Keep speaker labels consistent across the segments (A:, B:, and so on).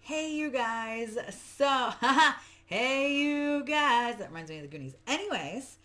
A: Hey, you guys. Hey, you guys. That reminds me of the Goonies. Anyways,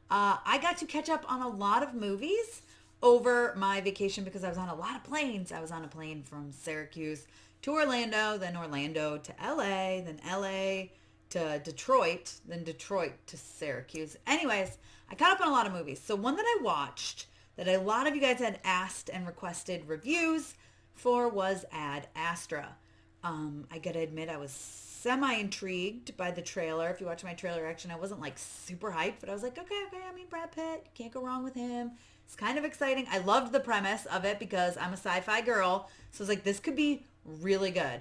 A: I got to catch up on a lot of movies over my vacation because I was on a lot of planes. I was on a plane from Syracuse to Orlando, then Orlando to LA, then LA to Detroit, then Detroit to Syracuse. Anyways, I caught up on a lot of movies. So one that I watched that a lot of you guys had asked and requested reviews for was Ad Astra. I gotta admit, I was semi-intrigued by the trailer. If you watch my trailer reaction, I wasn't like super hyped, but I was like, okay. I mean, Brad Pitt, can't go wrong with him. It's kind of exciting. I loved the premise of it because I'm a sci-fi girl. So I was like, this could be really good.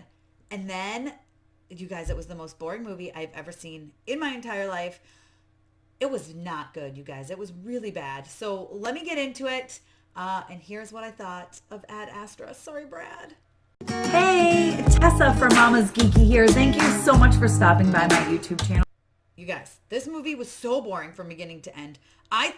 A: And then, you guys, it was the most boring movie I've ever seen in my entire life. It was not good, you guys. It was really bad. So let me get into it. And here's what I thought of Ad Astra. Sorry, Brad. Hey, Tessa from Mama's Geeky here. Thank you so much for stopping by my YouTube channel. You guys, this movie was so boring from beginning to end. I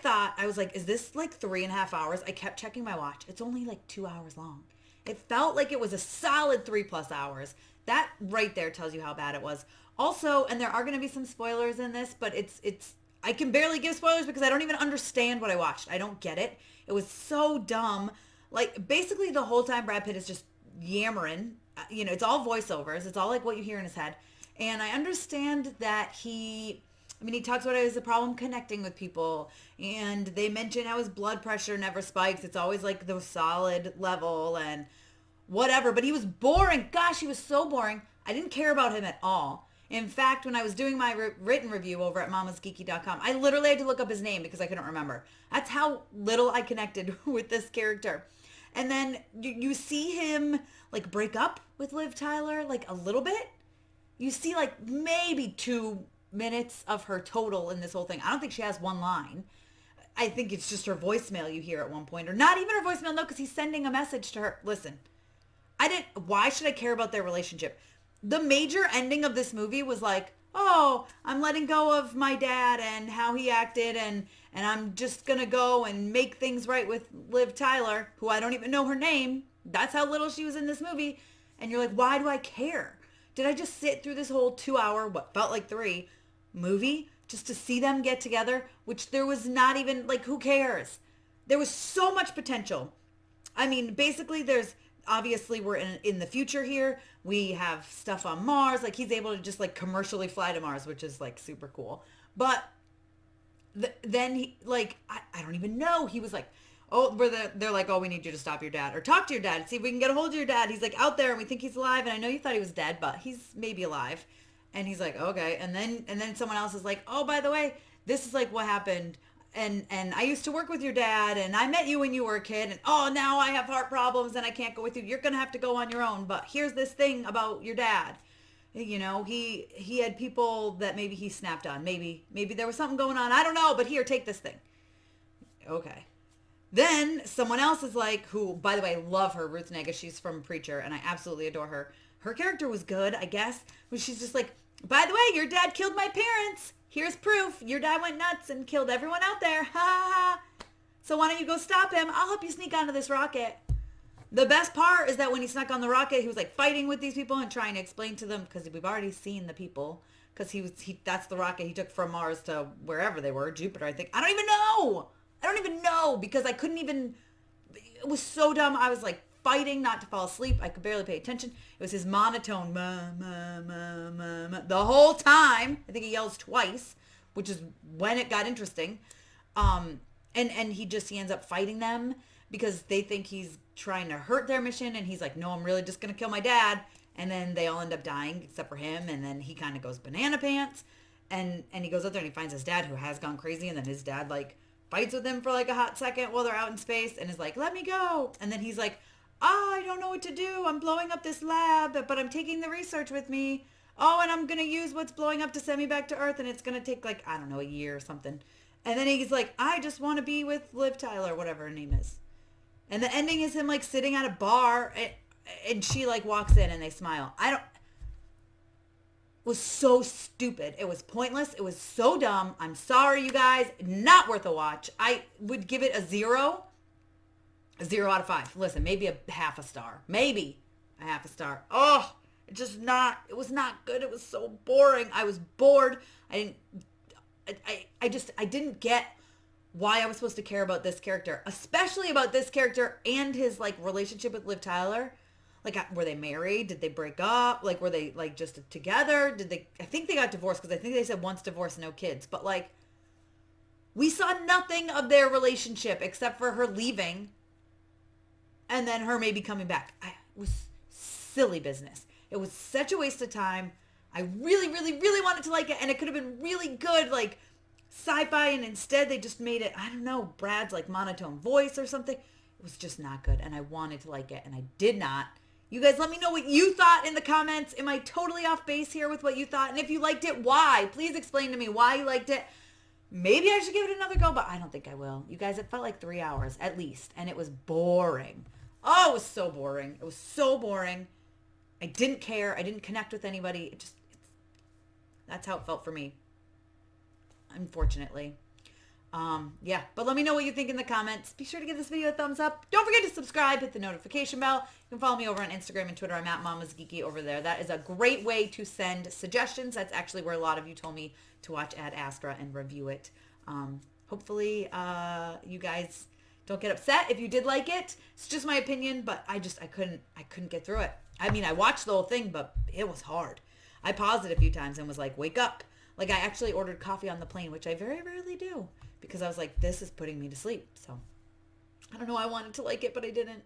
A: was like, is this like 3.5 hours? I kept checking my watch. It's only like 2 hours long. It felt like it was a solid 3+ hours. That right there tells you how bad it was. Also, and there are going to be some spoilers in this, but I can barely give spoilers because I don't even understand what I watched. I don't get it. It was so dumb. Like, basically the whole time Brad Pitt is just yammering. It's all voiceovers. It's all like what you hear in his head. And I understand that he talks about it as a problem connecting with people. And they mention how his blood pressure never spikes. It's always like the solid level and whatever. But he was boring. Gosh, he was so boring. I didn't care about him at all. In fact, when I was doing my written review over at mamasgeeky.com, I literally had to look up his name because I couldn't remember. That's how little I connected with this character. And then you see him like break up with Liv Tyler like a little bit. You see like maybe 2 minutes of her total in this whole thing. I don't think she has one line. I think it's just her voicemail you hear at one point. Or not even her voicemail, no, because he's sending a message to her. Listen, why should I care about their relationship? The major ending of this movie was like, oh, I'm letting go of my dad and how he acted and I'm just going to go and make things right with Liv Tyler, who I don't even know her name. That's how little she was in this movie. And you're like, why do I care? Did I just sit through this whole 2 hour, what felt like 3, movie just to see them get together? Which there was not even, like, who cares? There was so much potential. I mean, basically obviously we're in the future here. We have stuff on Mars. Like, he's able to just like commercially fly to Mars, which is like super cool. But then he, like, I don't even know. He was like, oh, they're like, oh, we need you to stop your dad or talk to your dad. See if we can get a hold of your dad. He's like out there and we think he's alive. And I know you thought he was dead, but he's maybe alive. And he's like, okay. And then someone else is like, oh, by the way, this is like what happened. And I used to work with your dad and I met you when you were a kid and oh, now I have heart problems and I can't go with you. You're going to have to go on your own. But here's this thing about your dad. He had people that maybe he snapped on. Maybe there was something going on. I don't know, but here, take this thing. Okay. Then someone else is like, who, by the way, love her, Ruth Negga. She's from Preacher and I absolutely adore her. Her character was good, I guess. But she's just like, by the way, your dad killed my parents. Here's proof. Your dad went nuts and killed everyone out there. Ha ha ha. So why don't you go stop him? I'll help you sneak onto this rocket. The best part is that when he snuck on the rocket, he was like fighting with these people and trying to explain to them, because we've already seen the people, because that's the rocket he took from Mars to wherever they were, Jupiter, I think. I don't even know because I couldn't even, it was so dumb. I was like fighting not to fall asleep. I could barely pay attention. It was his monotone, ma, ma, ma, ma, ma, the whole time. I think he yells twice, which is when it got interesting. And he ends up fighting them because they think he's trying to hurt their mission. And he's like, no, I'm really just going to kill my dad. And then they all end up dying except for him. And then he kind of goes banana pants and he goes out there and he finds his dad who has gone crazy. And then his dad like fights with him for like a hot second while they're out in space and is like, let me go. And then he's like, I don't know what to do. I'm blowing up this lab, but I'm taking the research with me. Oh, and I'm going to use what's blowing up to send me back to Earth. And it's going to take like, I don't know, a year or something. And then he's like, I just want to be with Liv Tyler, whatever her name is. And the ending is him like sitting at a bar and she like walks in and they smile. It was so stupid. It was pointless. It was so dumb. I'm sorry, you guys. Not worth a watch. I would give it a 0. A 0 out of 5. Listen, maybe a half a star. Maybe a half a star. Oh, It was not good. It was so boring. I was bored. I didn't get why I was supposed to care about this character, especially about this character and his like relationship with Liv Tyler. Like, were they married? Did they break up? Like, were they like just together? I think they got divorced, because I think they said once divorced, no kids. But like, we saw nothing of their relationship except for her leaving and then her maybe coming back. It was silly business. It was such a waste of time. I really, really, really wanted to like it, and it could have been really good, like sci-fi, and instead they just made it, I don't know, Brad's like monotone voice or something. It was just not good, and I wanted to like it, and I did not. You guys let me know what you thought in the comments. Am I totally off base here with what you thought? And if you liked it, why? Please explain to me why you liked it. Maybe I should give it another go, but I don't think I will. You guys, it felt like 3 hours at least, and it was boring. Oh, it was so boring. It was so boring. I didn't care. I didn't connect with anybody. That's how it felt for me, unfortunately. Yeah, but let me know what you think in the comments. Be sure to give this video a thumbs up. Don't forget to subscribe, hit the notification bell. You can follow me over on Instagram and Twitter. I'm at Mama's Geeky over there. That is a great way to send suggestions. That's actually where a lot of you told me to watch Ad Astra and review it. Hopefully, you guys don't get upset if you did like it. It's just my opinion, but I couldn't get through it. I mean, I watched the whole thing, but it was hard. I paused it a few times and was like, wake up. Like, I actually ordered coffee on the plane, which I very rarely do, because I was like, this is putting me to sleep. So I don't know. I wanted to like it, but I didn't.